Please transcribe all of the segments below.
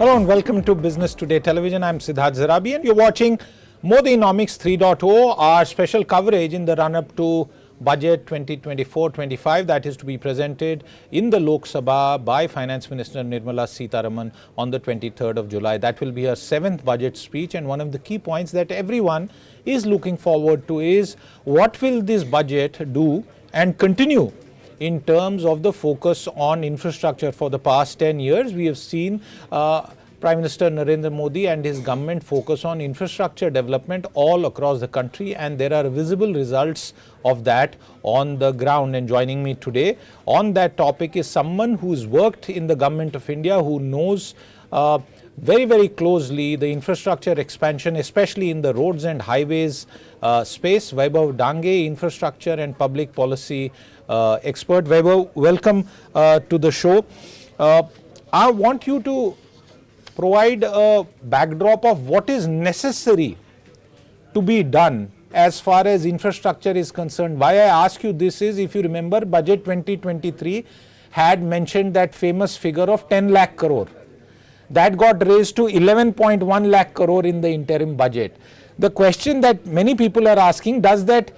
Hello and welcome to Business Today Television. I'm Siddharth Zarabi and you're watching Modinomics 3.0, our special coverage in the run-up to Budget 2024-25 that is to be presented in the Lok Sabha by Finance Minister Nirmala Sitharaman on the 23rd of July. That will be her 7th budget speech, and one of the key points that everyone is looking forward to is what will this budget do and continue in terms of the focus on infrastructure. For the past 10 years, we have seen Prime Minister Narendra Modi and his government focus on infrastructure development all across the country, and there are visible results of that on the ground. And joining me today on that topic is someone who's worked in the Government of India, who knows very closely the infrastructure expansion, especially in the roads and highways space. Vaibhav Dange, infrastructure and public policy expert. Vaibhav, welcome to the show. I want you to provide a backdrop of what is necessary to be done as far as infrastructure is concerned. Why I ask you this is, if you remember, Budget 2023 had mentioned that famous figure of 10 lakh crore. That got raised to 11.1 lakh crore in the interim budget. The question that many people are asking, does that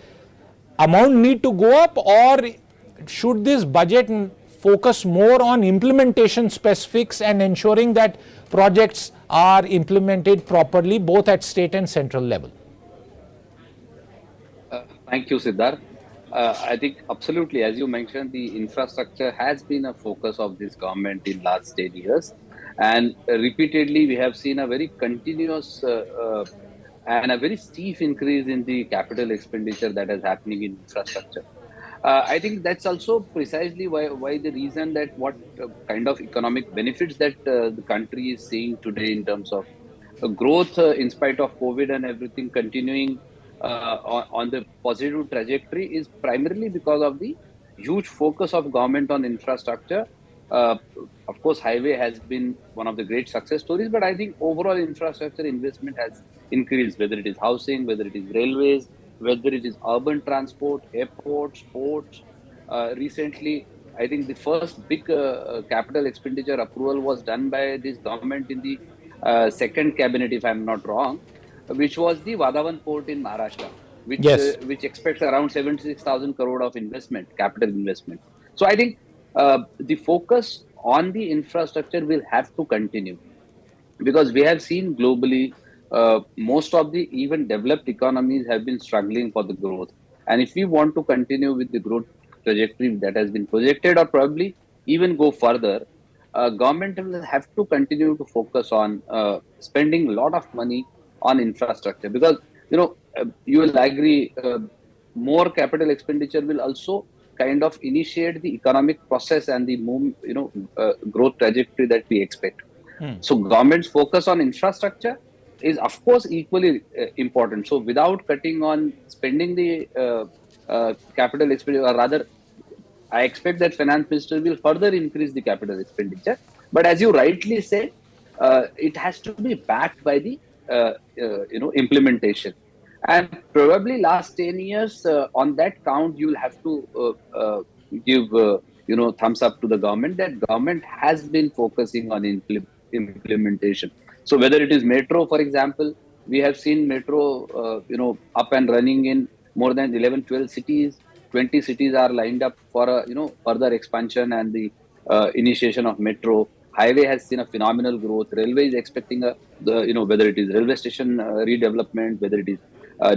amount need to go up, or should this budget focus more on implementation specifics and ensuring that projects are implemented properly both at state and central level? Thank you, Siddharth. I think absolutely, as you mentioned, the infrastructure has been a focus of this government in last 10 years. And repeatedly, we have seen a very continuous and a very steep increase in the capital expenditure that is happening in infrastructure. I think that's also precisely why the reason that what kind of economic benefits that the country is seeing today in terms of growth in spite of COVID and everything continuing on the positive trajectory is primarily because of the huge focus of government on infrastructure. Of course, highway has been one of the great success stories, but I think overall infrastructure investment has increased, whether it is housing, whether it is railways, whether it is urban transport, airports, ports. Recently, I think the first big capital expenditure approval was done by this government in the second cabinet, if I'm not wrong, which was the Vadhavan port in Maharashtra, which expects around 76,000 crore of investment, capital investment. So I think the focus on the infrastructure will have to continue, because we have seen globally most of the even developed economies have been struggling for the growth. And if we want to continue with the growth trajectory that has been projected, or probably even go further, government will have to continue to focus on spending a lot of money on infrastructure, because you will agree more capital expenditure will also kind of initiate the economic process and the growth trajectory that we expect. So government's focus on infrastructure is of course equally important. So without cutting on spending the capital expenditure, or rather I expect that finance minister will further increase the capital expenditure. But as you rightly said, it has to be backed by the implementation. And probably last 10 years, on that count, you will have to give thumbs up to the government, that government has been focusing on implementation. So whether it is metro, for example, we have seen metro up and running in more than 11-12 cities. 20 cities are lined up for further expansion and the initiation of metro. Highway has seen a phenomenal growth. Railway is expecting whether it is railway station redevelopment, whether it is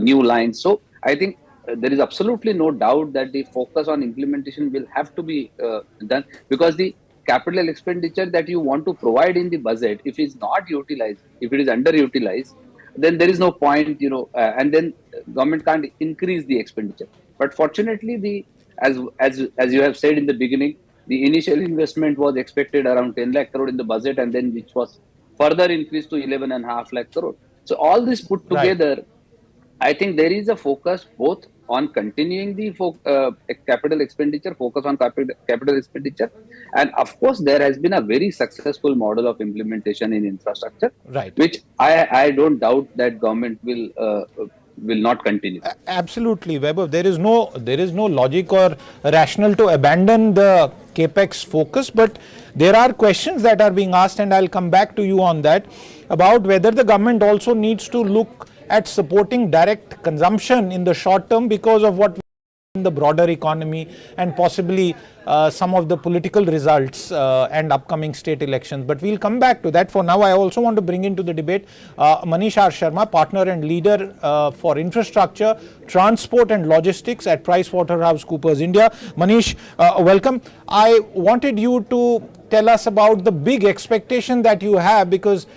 new lines. So I think there is absolutely no doubt that the focus on implementation will have to be done, because the capital expenditure that you want to provide in the budget, if it's not utilized, if it is underutilized, then there is no point, and then government can't increase the expenditure. But fortunately, as you have said in the beginning, the initial investment was expected around 10 lakh crore in the budget, and then which was further increased to 11.5 lakh crore. So all this put together, I think there is a focus both on continuing the capital expenditure, focus on capital expenditure. And of course, there has been a very successful model of implementation in infrastructure, which I don't doubt that government will will not continue. Absolutely, Vaibhav. There is no logic or rationale to abandon the capex focus, but there are questions that are being asked, and I'll come back to you on that, about whether the government also needs to look at supporting direct consumption in the short term because of what in the broader economy and possibly some of the political results and upcoming state elections. But we'll come back to that. For now, I also want to bring into the debate Manish R Sharma, partner and leader for infrastructure, transport and logistics at PricewaterhouseCoopers India. Manish, welcome. I wanted you to tell us about the big expectation that you have, because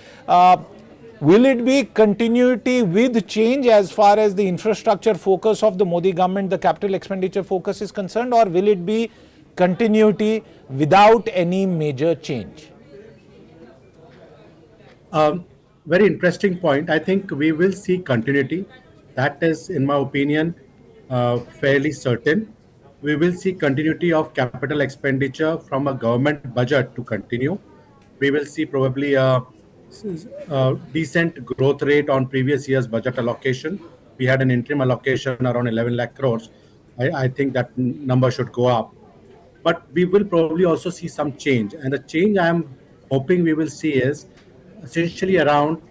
will it be continuity with change as far as the infrastructure focus of the Modi government, the capital expenditure focus is concerned, or will it be continuity without any major change? Very interesting point. I think we will see continuity. That is, in my opinion, fairly certain. We will see continuity of capital expenditure from a government budget to continue. We will see probably a decent growth rate on previous year's budget allocation. We had an interim allocation around 11 lakh crores. I think that number should go up. But we will probably also see some change. And the change I'm hoping we will see is essentially around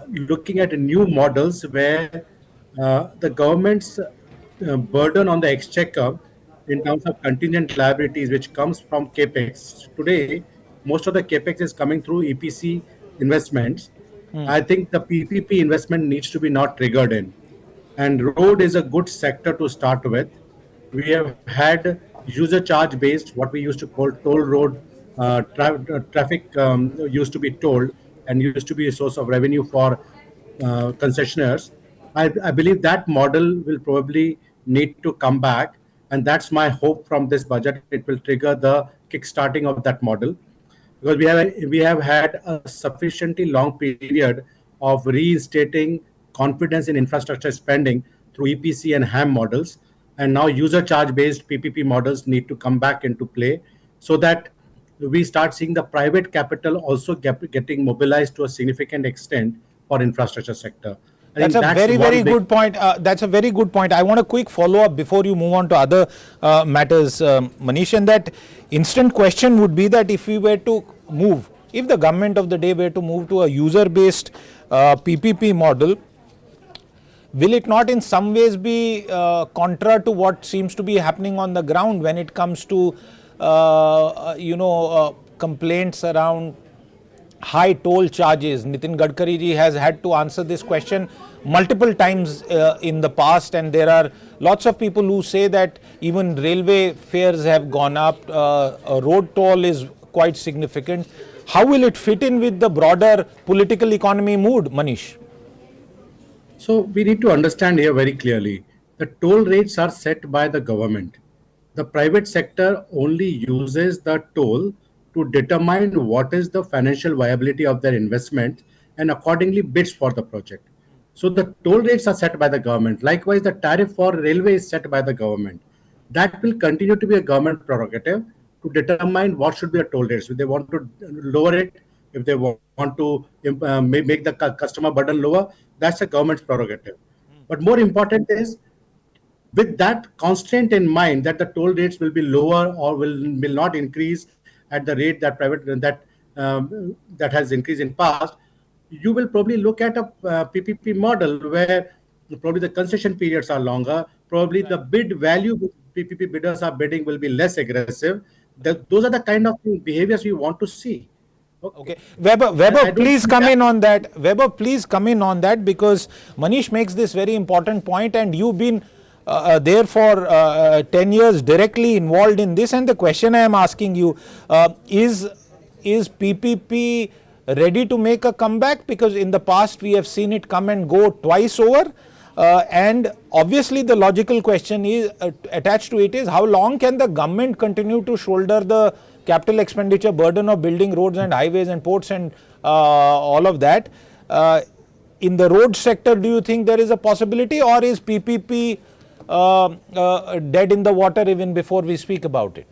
looking at new models where the government's burden on the exchequer in terms of contingent liabilities, which comes from capex. Today, most of the capex is coming through EPC investments. I think the PPP investment needs to be not triggered in. And road is a good sector to start with. We have had user charge based, what we used to call toll road traffic used to be tolled and used to be a source of revenue for concessionaires. I believe that model will probably need to come back, and that's my hope from this budget. It will trigger the kickstarting of that model, because we have had a sufficiently long period of reinstating confidence in infrastructure spending through EPC and HAM models, and now user charge based PPP models need to come back into play, so that we start seeing the private capital also getting mobilized to a significant extent for infrastructure sector. That's a very good point. That's a very good point. I want a quick follow-up before you move on to other matters, Manish. And that instant question would be that if we were to move, if the government of the day were to move to a user-based PPP model, will it not in some ways be contra to what seems to be happening on the ground when it comes to, complaints around high toll charges? Nitin Gadkari ji has had to answer this question multiple times in the past, and there are lots of people who say that even railway fares have gone up, road toll is quite significant. How will it fit in with the broader political economy mood, Manish? So we need to understand here very clearly, the toll rates are set by the government. The private sector only uses the toll to determine what is the financial viability of their investment and accordingly bids for the project. So the toll rates are set by the government. Likewise, the tariff for railway is set by the government. That will continue to be a government prerogative to determine what should be the toll rates. If they want to lower it, if they want to make the customer burden lower, that's a government's prerogative. But more important is, with that constraint in mind, that the toll rates will be lower or will not increase at the rate that that has increased in past, you will probably look at a PPP model where probably the concession periods are longer, probably the bid value PPP bidders are bidding will be less aggressive. Those are the kind of behaviors we want to see. Okay. Vaibhav, please come in on that. Vaibhav, please come in on that, because Manish makes this very important point, and you've been there for 10 years directly involved in this. And the question I am asking you, is PPP ready to make a comeback? Because in the past we have seen it come and go twice over. And obviously the logical question is attached to it is, how long can the government continue to shoulder the capital expenditure burden of building roads and highways and ports and all of that? In the road sector, do you think there is a possibility, or is PPP dead in the water even before we speak about it?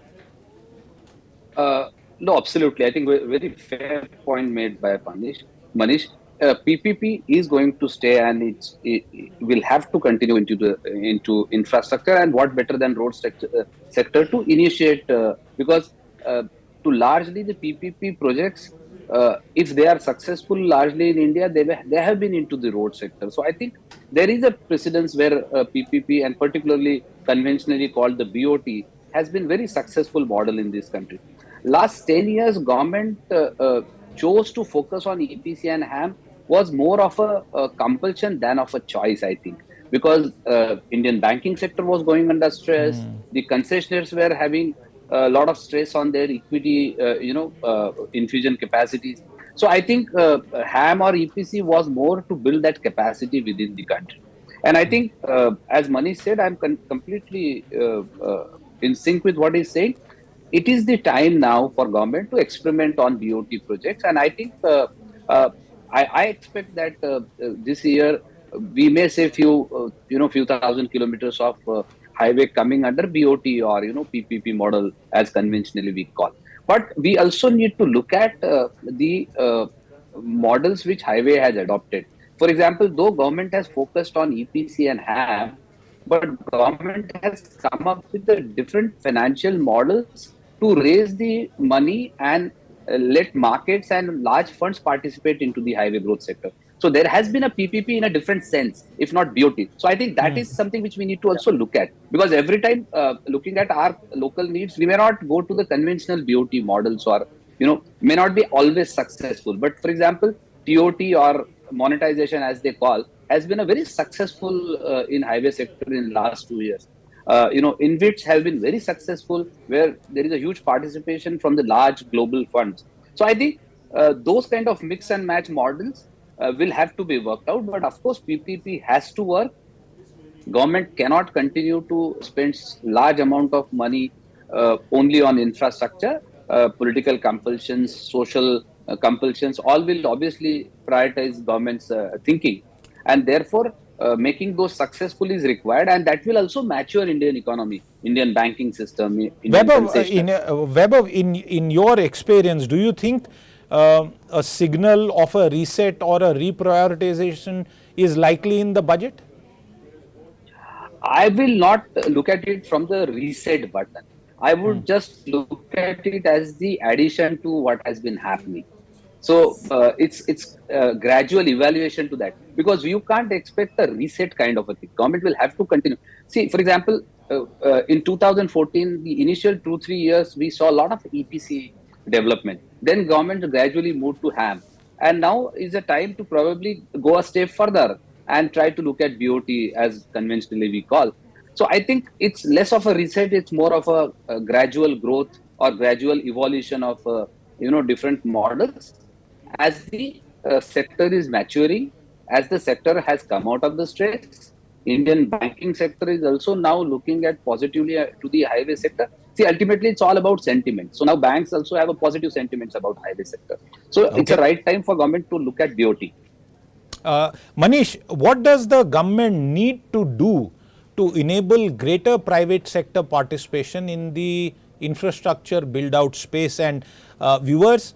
No, absolutely. I think very fair point made by Manish. PPP is going to stay, and it will have to continue into infrastructure. And what better than road sector to initiate, because to largely the PPP projects, if they are successful largely in India, they have been into the road sector. So I think there is a precedence where PPP, and particularly conventionally called the BOT, has been very successful model in this country. Last 10 years, government chose to focus on EPC and HAM was more of a compulsion than of a choice, I think, because Indian banking sector was going under stress. The concessionaires were having a lot of stress on their equity, infusion capacities. So I think HAM or EPC was more to build that capacity within the country. And I think, as Manish said, I'm completely in sync with what he's saying. It is the time now for government to experiment on BOT projects, and I think uh, I expect that this year we may say few thousand kilometers of highway coming under BOT or PPP model, as conventionally we call. But we also need to look at the models which highway has adopted. For example, though government has focused on EPC and HAM, but government has come up with the different financial models to raise the money and let markets and large funds participate into the highway growth sector. So there has been a PPP in a different sense, if not BOT. So I think that is something which we need to also look at, because every time looking at our local needs, we may not go to the conventional BOT models, or may not be always successful. But for example, TOT, or monetization as they call, has been a very successful in highway sector in last 2 years. In which have been very successful, where there is a huge participation from the large global funds. So I think those kind of mix and match models will have to be worked out. But of course, PPP has to work. Government cannot continue to spend large amount of money only on infrastructure. Political compulsions, social compulsions, all will obviously prioritize government's thinking, and therefore making those successful is required, and that will also mature Indian economy, Indian banking system, Indian Vaibhav, in your experience, do you think a signal of a reset or a reprioritization is likely in the budget? I will not look at it from the reset button. I would just look at it as the addition to what has been happening. So it's gradual evaluation to that, because you can't expect a reset kind of a thing. Government will have to continue. See, for example, in 2014, the initial 2-3 years, we saw a lot of EPC development. Then government gradually moved to HAM, and now is a time to probably go a step further and try to look at BOT, as conventionally we call. So I think it's less of a reset; it's more of a gradual growth or gradual evolution of different models as the sector is maturing, as the sector has come out of the stress. Indian banking sector is also now looking at positively to the highway sector. See, ultimately, it's all about sentiment. So now banks also have a positive sentiments about highway sector. So it's a right time for government to look at BOT. Manish, what does the government need to do to enable greater private sector participation in the infrastructure build out space? And viewers,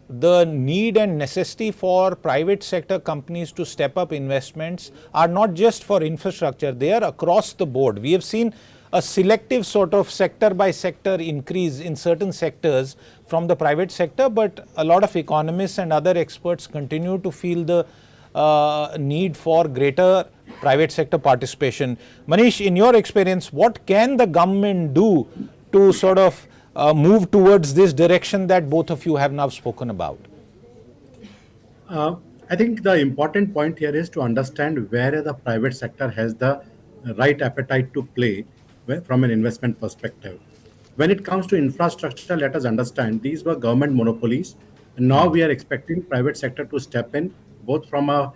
the need and necessity for private sector companies to step up investments are not just for infrastructure, they are across the board. We have seen a selective sort of sector by sector increase in certain sectors from the private sector, but a lot of economists and other experts continue to feel the need for greater private sector participation. Manish, in your experience, what can the government do to sort of move towards this direction that both of you have now spoken about? I think the important point here is to understand where the private sector has the right appetite to play from an investment perspective. When it comes to infrastructure, let us understand these were government monopolies, and now we are expecting private sector to step in, both from a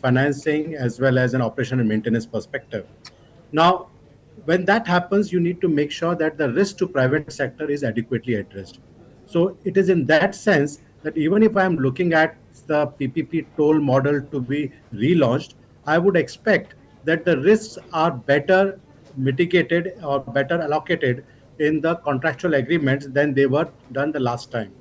financing as well as an operation and maintenance perspective. Now, when that happens, you need to make sure that the risk to private sector is adequately addressed. So it is in that sense that even if I am looking at the PPP toll model to be relaunched, I would expect that the risks are better mitigated or better allocated in the contractual agreements than they were done the last time.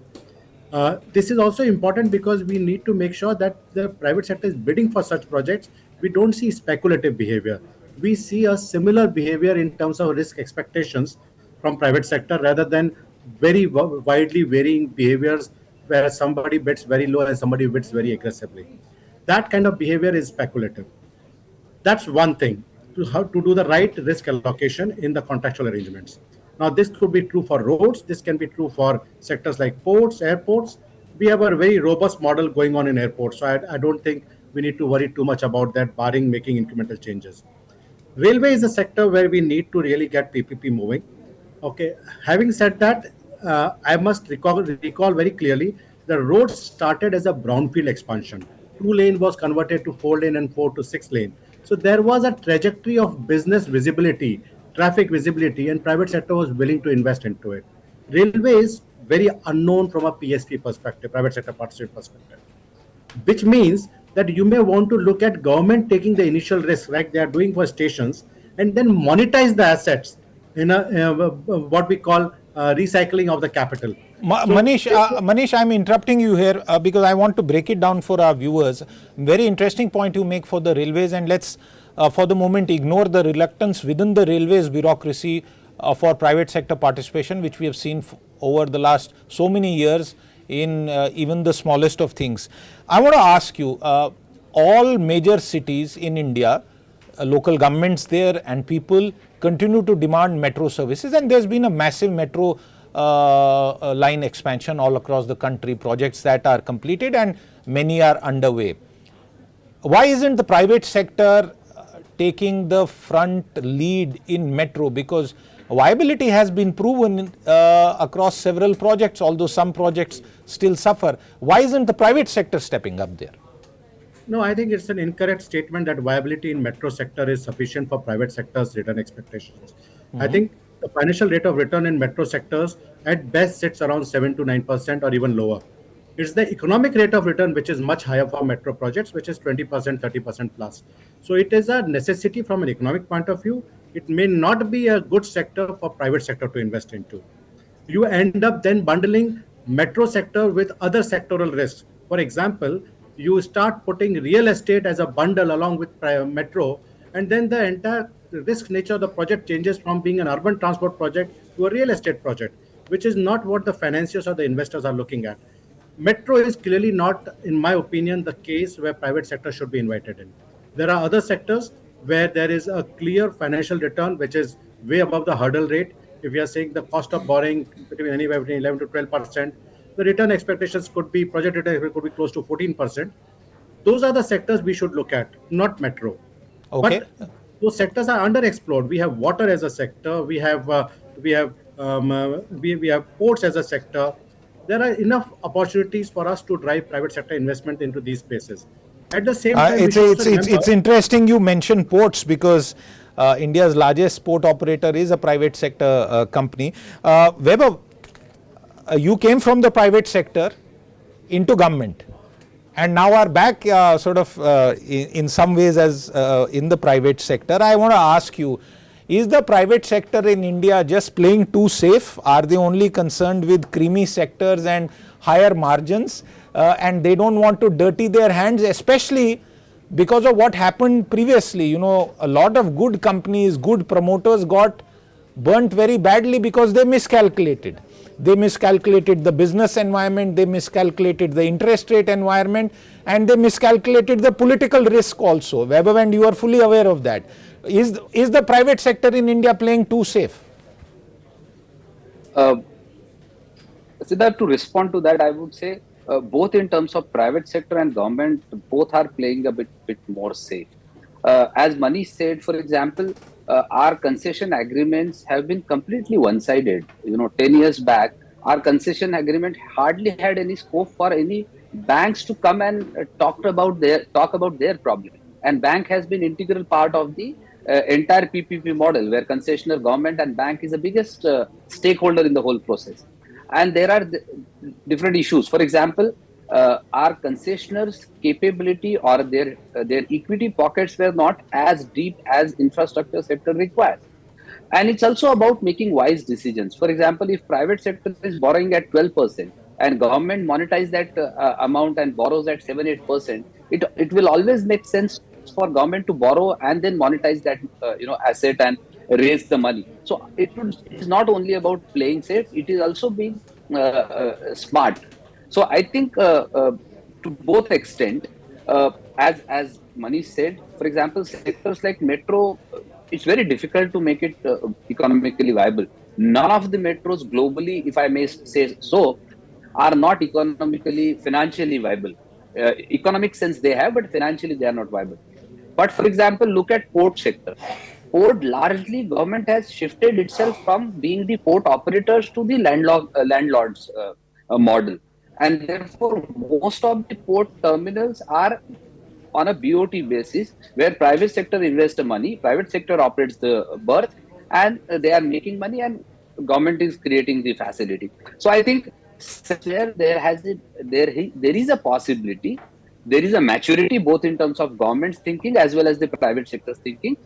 This is also important because we need to make sure that the private sector is bidding for such projects. We don't see speculative behavior. We see a similar behavior in terms of risk expectations from private sector rather than very widely varying behaviors where somebody bids very low and somebody bids very aggressively. That kind of behavior is speculative. That's one thing, to how to do the right risk allocation in the contractual arrangements. Now, this could be true for roads. This can be true for sectors like ports, airports. We have a very robust model going on in airports, so I don't think we need to worry too much about that, barring making incremental changes. Railway is a sector where we need to really get PPP moving. Okay. Having said that, I must recall very clearly the road started as a brownfield expansion. 2 lane was converted to 4 lane and 4 to 6 lane. So there was a trajectory of business visibility, traffic visibility, and private sector was willing to invest into it. Railway is very unknown from a PSP perspective, private sector participant perspective, which means that you may want to look at government taking the initial risk like they are doing for stations and then monetize the assets in what we call recycling of the capital. Manish, I'm interrupting you here because I want to break it down for our viewers. Very interesting point you make for the railways, and let's for the moment ignore the reluctance within the railways bureaucracy for private sector participation, which we have seen over the last so many years in even the smallest of things. I want to ask you, all major cities in India, local governments there and people continue to demand metro services, and there's been a massive metro line expansion all across the country, projects that are completed and many are underway. Why isn't the private sector taking the front lead in metro? Because viability has been proven across several projects, although some projects still suffer. Why isn't the private sector stepping up there? No, I think it's an incorrect statement that viability in metro sector is sufficient for private sector's return expectations. I think the financial rate of return in metro sectors at best sits around 7 to 9% or even lower. It's the economic rate of return which is much higher for metro projects, which is 20%, 30% plus. So it is a necessity from an economic point of view. It may not be a good sector for private sector to invest into. You end up then bundling metro sector with other sectoral risks. For example, you start putting real estate as a bundle along with metro, and then the entire risk nature of the project changes from being an urban transport project to a real estate project, which is not what the financiers or the investors are looking at. Metro is clearly not, in my opinion, the case where private sector should be invited in. There are other sectors where there is a clear financial return, which is way above the hurdle rate. If you are saying the cost of borrowing anywhere between 11 to 12%, the return expectations could be, project return could be close to 14%. Those are the sectors we should look at, not metro. Okay. But those sectors are underexplored. We have water as a sector. We have ports as a sector. There are enough opportunities for us to drive private sector investment into these spaces. At the same time, it's interesting you mentioned ports because India's largest port operator is a private sector company. Vaibhav, you came from the private sector into government and now are back in some ways as in the private sector. I want to ask you, is the private sector in India just playing too safe? Are they only concerned with creamy sectors and higher margins and they don't want to dirty their hands, especially because of what happened previously? You know, a lot of good companies, good promoters got burnt very badly because they miscalculated. They miscalculated the business environment, they miscalculated the interest rate environment, and they miscalculated the political risk also. Vaibhav, and you are fully aware of that. Is the private sector in India playing too safe? Siddharth, to respond to that, I would say both in terms of private sector and government, both are playing a bit more safe. As Manish said, for example, our concession agreements have been completely one-sided. 10 years back, our concession agreement hardly had any scope for any banks to come and talk about their problem. And bank has been integral part of the entire PPP model, where concessionaire, government, and bank is the biggest stakeholder in the whole process. And there are different issues. For example, our concessionaires' capability or their equity pockets were not as deep as infrastructure sector requires. And it's also about making wise decisions. For example, if private sector is borrowing at 12%, and government monetize that amount and borrows at 7-8%, it will always make sense for government to borrow and then monetize that asset and raise the money. So it is not only about playing safe, it is also being smart. So I think to both extent, as Manish said, for example, sectors like metro, it's very difficult to make it economically viable. None of the metros globally, if I may say so, are not economically, financially viable. Economic sense they have, but financially they are not viable. But for example, look at port sector. Port, largely government has shifted itself from being the port operators to the landlords model, and therefore most of the port terminals are on a BOT basis, where private sector invests the money, private sector operates the berth, and they are making money, and government is creating the facility. So I think where there is a possibility, there is a maturity both in terms of government's thinking as well as the private sector's thinking.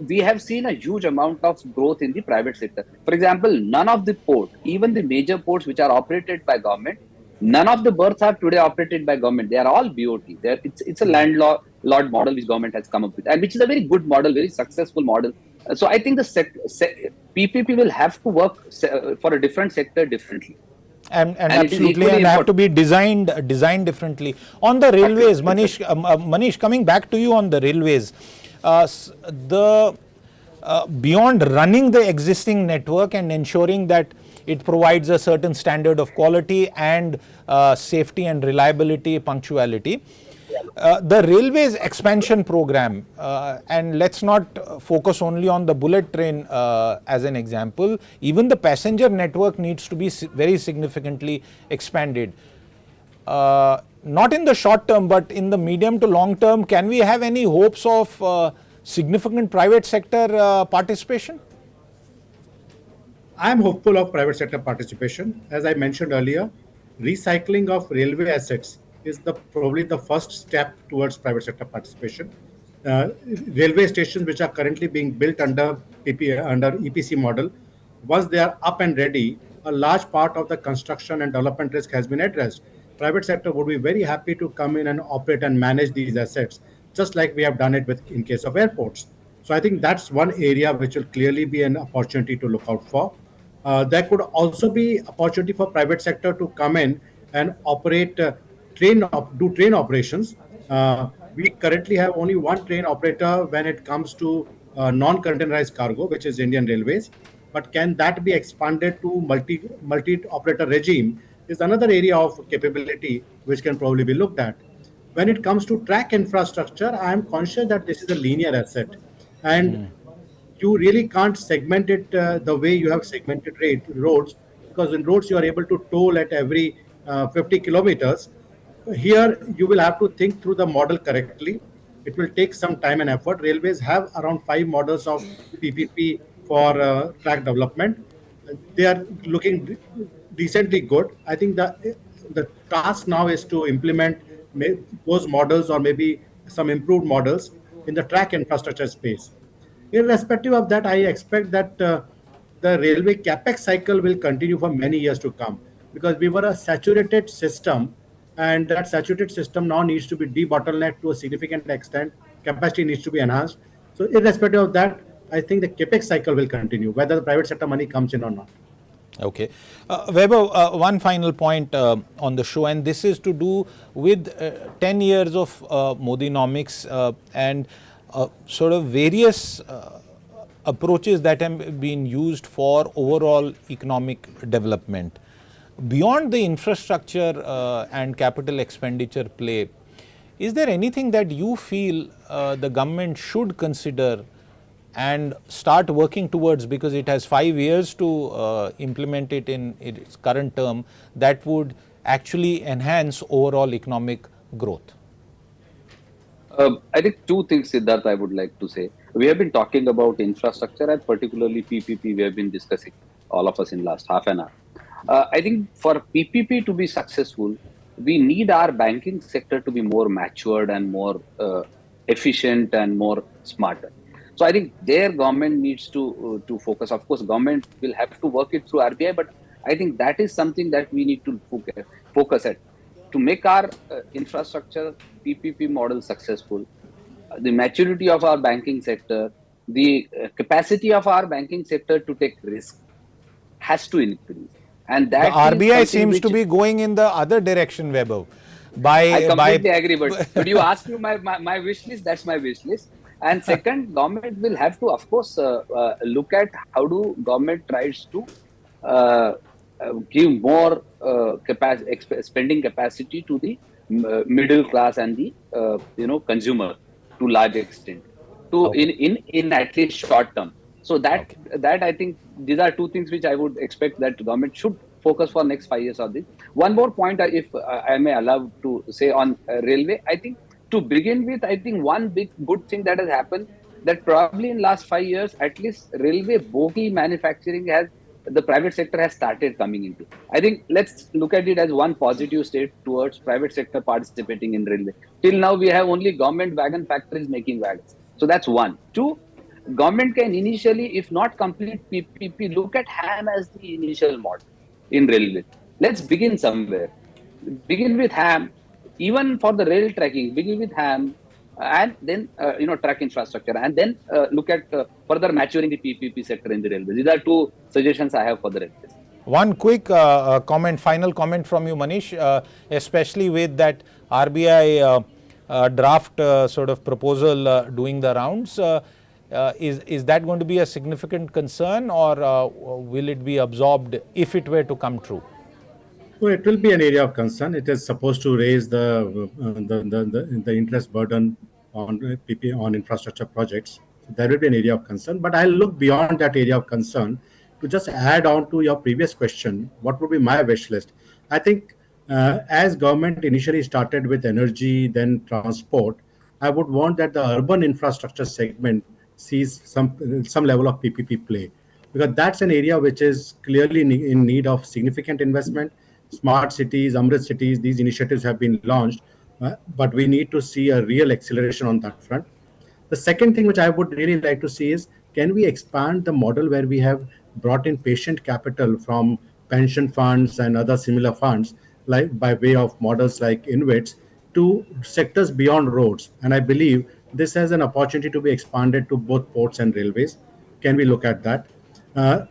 We have seen a huge amount of growth in the private sector. For example, none of the port, even the major ports which are operated by government, none of the berths are today operated by government. They are all BOT. It's a landlord model which government has come up with, and which is a very good model, very successful model. So I think the PPP will have to work for a different sector differently. And it is absolutely, equally and have to important. be designed differently. On the railways, Manish, coming back to you on the railways, the beyond running the existing network and ensuring that it provides a certain standard of quality and safety and reliability, punctuality, the railways expansion program, and let's not focus only on the bullet train as an example, even the passenger network needs to be very significantly expanded. Not in the short term, but in the medium to long term, can we have any hopes of significant private sector participation? I am hopeful of private sector participation. As I mentioned earlier, recycling of railway assets is probably the first step towards private sector participation. Uh, Railway stations which are currently being built under under EPC model, once they are up and ready, a large part of the construction and development risk has been addressed. Private sector would be very happy to come in and operate and manage these assets, just like we have done it with in case of airports. So I think that's one area which will clearly be an opportunity to look out for. There could also be opportunity for private sector to come in and operate do train operations. We currently have only one train operator when it comes to non-containerized cargo, which is Indian Railways. But can that be expanded to multi operator regime? Is another area of capability which can probably be looked at. When it comes to track infrastructure, I am conscious that this is a linear asset, and you really can't segment it the way you have segmented roads, because in roads you are able to toll at every 50 kilometers. Here you will have to think through the model correctly. It will take some time and effort. Railways have around 5 models of PPP for track development. They are looking decently good. I think the task now is to implement those models or maybe some improved models in the track infrastructure space. Irrespective of that, I expect that the railway capex cycle will continue for many years to come, because we were a saturated system, and that saturated system now needs to be debottlenecked to a significant extent. Capacity needs to be enhanced. So, irrespective of that, I think the capex cycle will continue, whether the private sector money comes in or not. Okay. Vaibhav, one final point on the show, and this is to do with 10 years of Modinomics and sort of various approaches that have been used for overall economic development. Beyond the infrastructure and capital expenditure play, is there anything that you feel the government should consider and start working towards, because it has 5 years to implement it in its current term, that would actually enhance overall economic growth? I think two things, Siddharth, I would like to say. We have been talking about infrastructure and particularly PPP. We have been discussing, all of us, in last half an hour. I think for PPP to be successful, we need our banking sector to be more matured and more efficient and more smarter. So I think their government needs to focus. Of course, government will have to work it through RBI, but I think that is something that we need to focus at to make our infrastructure PPP model successful. The maturity of our banking sector, the capacity of our banking sector to take risk has to increase. And The that RBI seems to be going in the other direction, Vaibhav. I completely agree, but you ask me my wish list, that's my wish list. And second, government will have to, of course, look at how do government tries to give more spending capacity to the middle class and the consumer to large extent, to in at least short term. So that I think these are two things which I would expect that government should focus for next 5 years on this. One more point, if I may allow to say on railway, I think to begin with, I think one big good thing that has happened that probably in last 5 years, at least railway bogie manufacturing the private sector has started coming into. I think let's look at it as one positive state towards private sector participating in railway. Till now, we have only government wagon factories making wagons. So that's one. Two, government can initially, if not complete PPP, look at HAM as the initial model in railway. Let's begin somewhere. Begin with HAM, even for the rail tracking, begin with HAM, and then track infrastructure, and then look at further maturing the PPP sector in the railways. These are two suggestions I have for the railways. One quick final comment from you, Manish, especially with that RBI draft sort of proposal doing the rounds. Is that going to be a significant concern, or will it be absorbed if it were to come true? Well, it will be an area of concern. It is supposed to raise the interest burden on PP on infrastructure projects. There will be an area of concern, but I'll look beyond that area of concern to just add on to your previous question. What would be my wish list? I think as government initially started with energy, then transport, I would want that the urban infrastructure segment sees some level of PPP play, because that's an area which is clearly in need of significant investment. Smart cities, Amrit cities, these initiatives have been launched, but we need to see a real acceleration on that front. The second thing which I would really like to see is, can we expand the model where we have brought in patient capital from pension funds and other similar funds, like by way of models like InvITs, to sectors beyond roads? And I believe this has an opportunity to be expanded to both ports and railways. Can we look at that?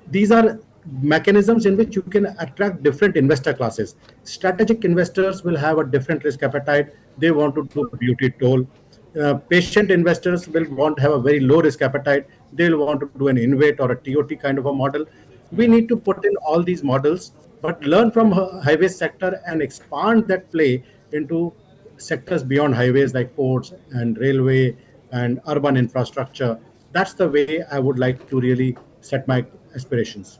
These are mechanisms in which you can attract different investor classes. Strategic investors will have a different risk appetite. They want to do duty toll. Patient investors will want to have a very low risk appetite. They'll want to do an InvIT or a TOT kind of a model. We need to put in all these models, but learn from highway sector and expand that play into sectors beyond highways like ports and railway and urban infrastructure. That's the way I would like to really set my aspirations.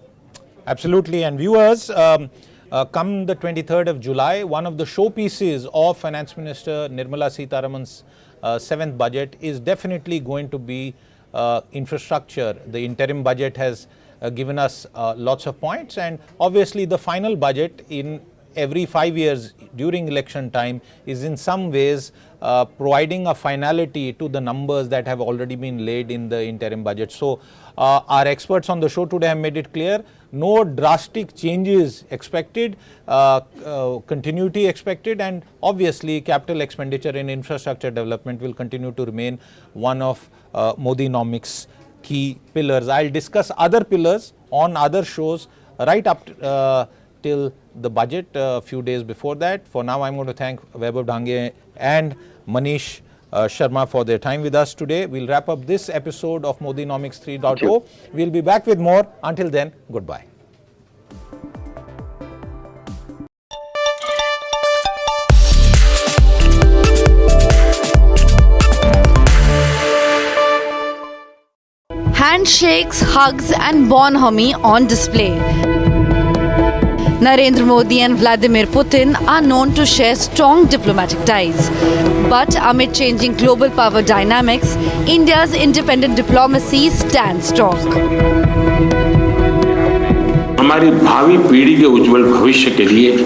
Absolutely. And viewers, come the 23rd of July, one of the showpieces of Finance Minister Nirmala Sitharaman's 7th budget is definitely going to be infrastructure. The interim budget has given us lots of points, and obviously the final budget in every 5 years during election time is in some ways providing a finality to the numbers that have already been laid in the interim budget. So our experts on the show today have made it clear, no drastic changes expected, continuity expected, and obviously capital expenditure in infrastructure development will continue to remain one of Modinomics' key pillars. I'll discuss other pillars on other shows right up till the budget a few days before that. For now, I'm going to thank Vaibhav Dange and Manish Sharma for their time with us today. We'll wrap up this episode of Modinomics 3.0. We'll be back with more. Until then, goodbye. Handshakes, hugs and bonhomie on display. Narendra Modi and Vladimir Putin are known to share strong diplomatic ties. But amid changing global power dynamics, India's independent diplomacy stands strong. हमारी भावी पीढ़ी के उज्जवल भविष्य के लिए